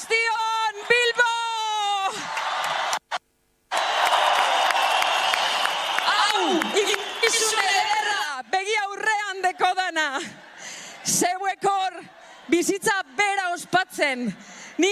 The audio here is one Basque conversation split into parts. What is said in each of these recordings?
guztion, Bilbo! Hau, ikizune ederra, begi aurrean deko dana. Zeuek hor, bizitza bera ospatzen. Ni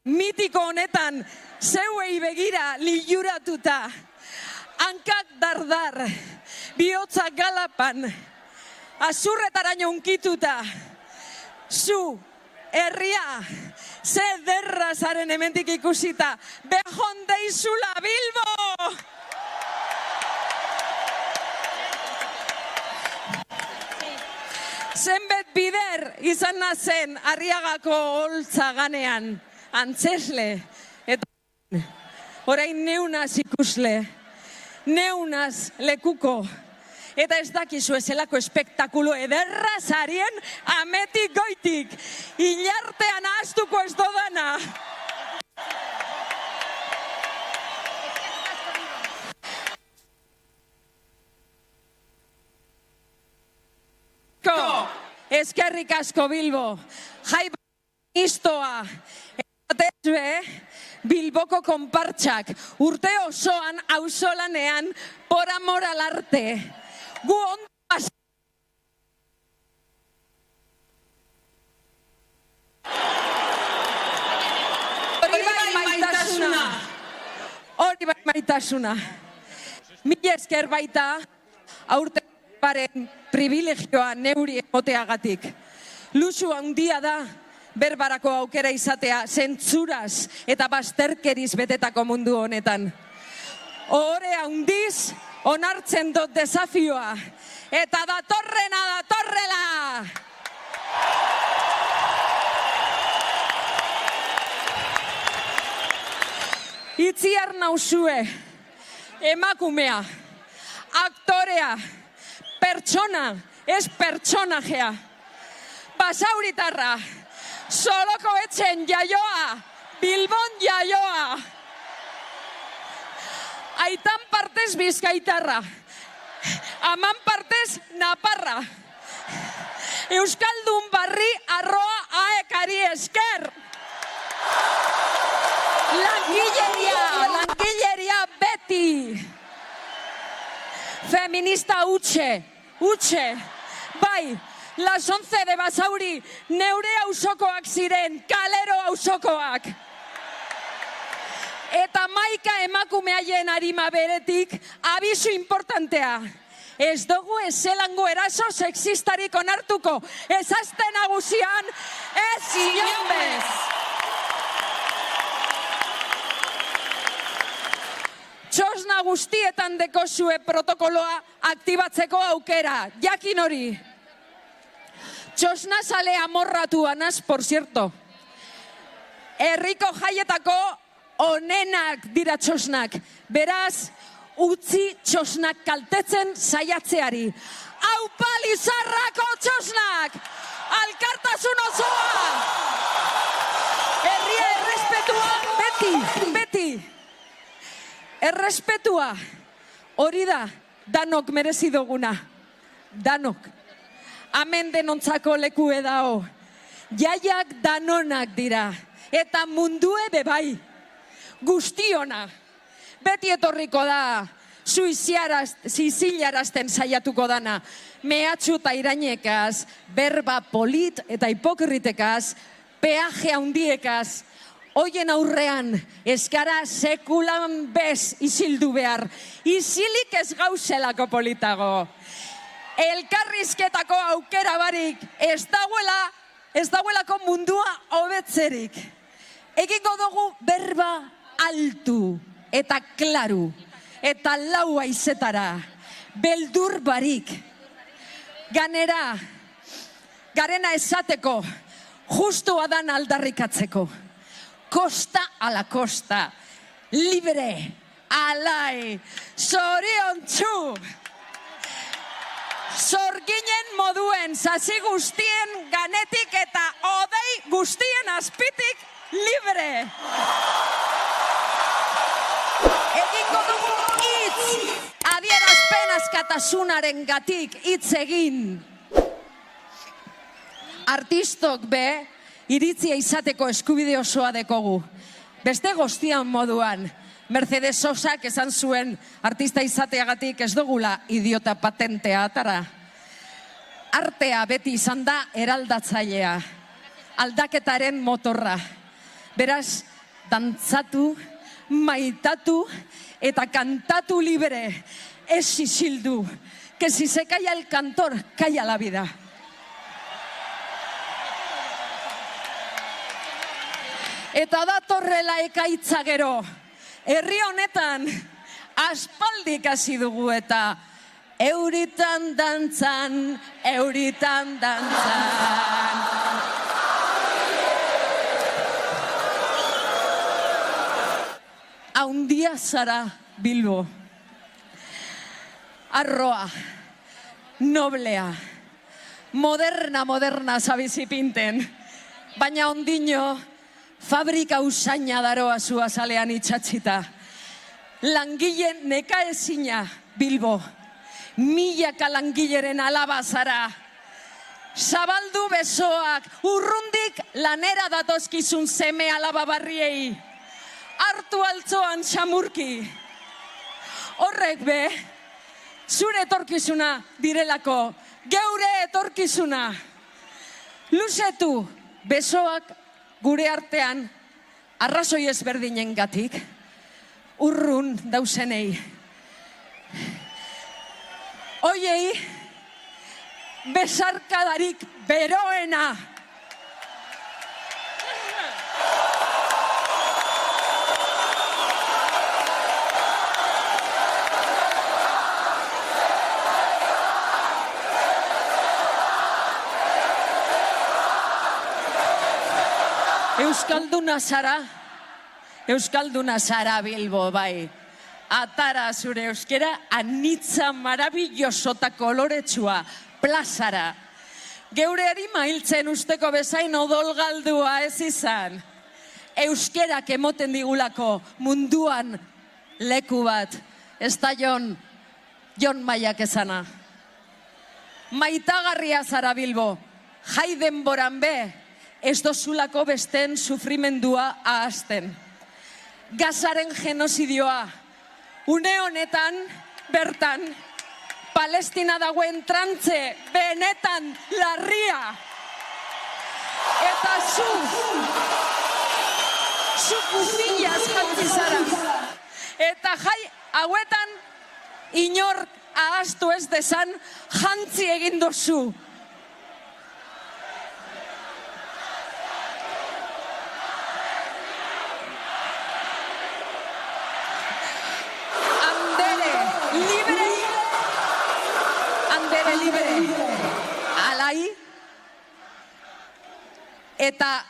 mitiko honetan, zeuei begira liluratuta. Hankak dardar, bihotza galapan, azurretaraino unkituta. Zu, herria, ze derra zaren hemendik ikusita, behon deizula, Bilbo! Zenbet bider izan nazen Arriagako holtza ganean, antzesle, eta orain neunaz ikusle, neunaz lekuko, eta ez dakizu ezelako espektakulo ederra zarien ametik goitik, hilartean ahaztuko ez dodana. Eskerrik asko, Bilbo, jai istoa, eta Bilboko konpartxak, urte osoan auzolanean por amor al arte. Gu ondo pas... Hori bai maitasuna. Mila esker baita, aurte baren privilegioa neuri emoteagatik. Luxu handia da, berbarako aukera izatea, zentzuraz eta bazterkeriz betetako mundu honetan. Ohore handiz, onartzen dut desafioa, eta datorrena datorrela! Itziar nauzue, emakumea, aktorea, pertsona, ez pertsonajea. Basauritarra, Soloko etxen jaioa, Bilbon jaioa. Aitan partez bizkaitarra, aman partez naparra. Euskaldun barri arroa aekari esker. Langilleria beti. Feminista utxe, bai, las 11 de Basauri neure auzokoak ziren, kalero auzokoak. Eta maika emakumeaien arima beretik, abisu importantea. Ez dugu ezelango eraso sexistarik onartuko, ezazte nagusian, ez inonbez. Txosna guztietan dekozue protokoloa aktibatzeko aukera, jakin hori. Txosna sale amorratu anaz, por cierto. Herriko jaietako onenak dira txosnak. Beraz, utzi txosnak kaltetzen saiatzeari. Aupa Lizarrako txosnak! Alkartasun osoa! Herria errespetua beti. Errespetua, hori da, danok merezi duguna. Danok. Hemen denontzako leku edao. Jaiak danonak dira. Eta mundue bebai. Guztiona. Beti etorriko da, zizilarazten saiatuko dana. Mehatxu eta irainekaz, berba polit eta hipokritekaz, peaje handiekaz. Hoien aurrean, eskara sekulan bez isildu behar. Isilik ez gauzelako politago. Elkarrizketako aukera barik, ez dagoelako mundua hobetzerik. Egingo dugu berba altu eta klaru, eta lau haizetara, beldur barik. Garena esateko, justua dan aldarrikatzeko. Kosta ala kosta, libre, alai, zoriontsu. Zorginen moduen, sasi guztien ganetik eta odei guztien azpitik libre. Egingo dugu hitz, adierazpen askatasunaren gatik hitz egin. Artistok be, iritzia izateko eskubide osoa dekogu. Beste guztian moduan, Mercedes Sosak esan zuen artista izateagatik ez dugula idiota patentea atara. Artea beti izan da eraldatzailea, aldaketaren motorra. Beraz, dantzatu, maitatu eta kantatu libre, ez isildu, que si se calla el cantor, calla la vida. Eta datorrela ekaitza gero, herri honetan aspaldik hasi dugu eta euritan dantzan, euritan dantzan. Haundia zara Bilbo, arroa, noblea, moderna zabizipinten, baina ondino fabrika usaina daroa zu azalean itxatxita. Langile nekaezina Bilbo, milaka langileren alaba zara. Zabaldu besoak, urrundik lanera datozkizun seme alaba barriei. Hartu altzoan xamurki. Horrek be, zure etorkizuna direlako, geure etorkizuna. Luzetu besoak gure artean, arrazoi ezberdinen gatik, urrun dauzenei. Oiei, besarkadarik beroena. Euskalduna zara Bilbo, bai. Atara zure euskera anitza marabilloso eta koloretsua plazara. Geure erima hiltzen usteko bezain odol galdua ez izan. Euskerak emoten digulako munduan leku bat, ez da Jon Maiak ezana. Maitagarria zara Bilbo, jai denboran be, ez dozulako besten sufrimendua ahazten. Gazaren genozidioa, une honetan, bertan, Palestina dagoen trantze, benetan larria. Eta zu guztiaz jantzi zara. Eta jai hauetan, inor ahaztu ez dezan, jantzi egin dozu. Alai, eta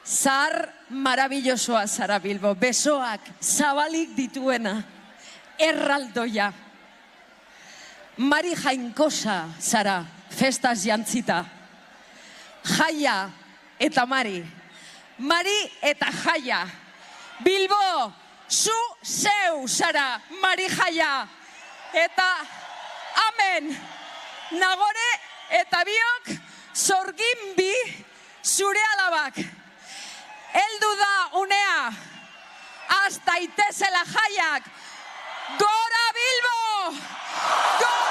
zahar marabillosoa zara Bilbo, besoak zabalik dituena, erraldoia. Mari jainkosa zara, festaz jantzita. Jaia eta Mari eta jaia. Bilbo, zu zeu zara, Mari jaia. Eta amen, Nagore eta biok zorgin bi zure alabak. Heldu da unea, az daitezela jaiak. Gora Bilbo! Gora!